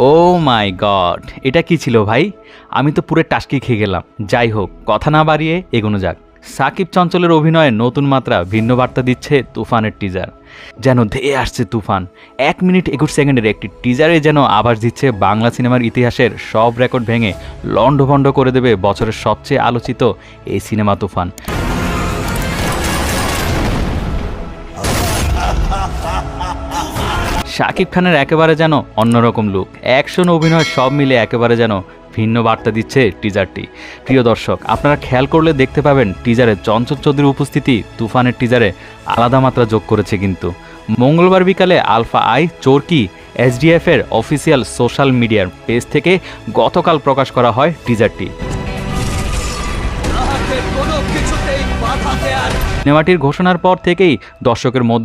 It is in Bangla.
ও মাই গড, এটা কি ছিল ভাই? আমি তো পুরো টাসকি খেয়ে গেলাম। যাই হোক, কথা না বাড়িয়ে এগোনো যাক। সাকিব চঞ্চলের অভিনয়ে নতুন মাত্রা, ভিন্ন বার্তা দিচ্ছে তুফানের টিজার। যেন ধেয়ে আসছে তুফান। 1 মিনিট 21 সেকেন্ডের একটি টিজারে যেন আভাস দিচ্ছে বাংলা সিনেমার ইতিহাসের সব রেকর্ড ভেঙে লণ্ডভণ্ড করে দেবে বছরের সবচেয়ে আলোচিত এই সিনেমা তুফান। শাকিব খানের একেবারে যেন অন্যরকম লুক, অ্যাকশন, অভিনয় সব মিলে একেবারে যেন ভিন্ন বার্তা দিচ্ছে টিজারটি। প্রিয় দর্শক, আপনারা খেয়াল করলে দেখতে পাবেন টিজারে চঞ্চল চৌধুরীর উপস্থিতি তুফানের টিজারে আলাদা মাত্রা যোগ করেছে। কিন্তু মঙ্গলবার বিকালে আলফা আই চরকি এসডিএফ এর অফিসিয়াল সোশ্যাল মিডিয়ার পেজ থেকে গতকাল প্রকাশ করা হয় টিজারটি। সিনেমাটির ঘোষণার পর থেকেই দর্শকের মধ্যে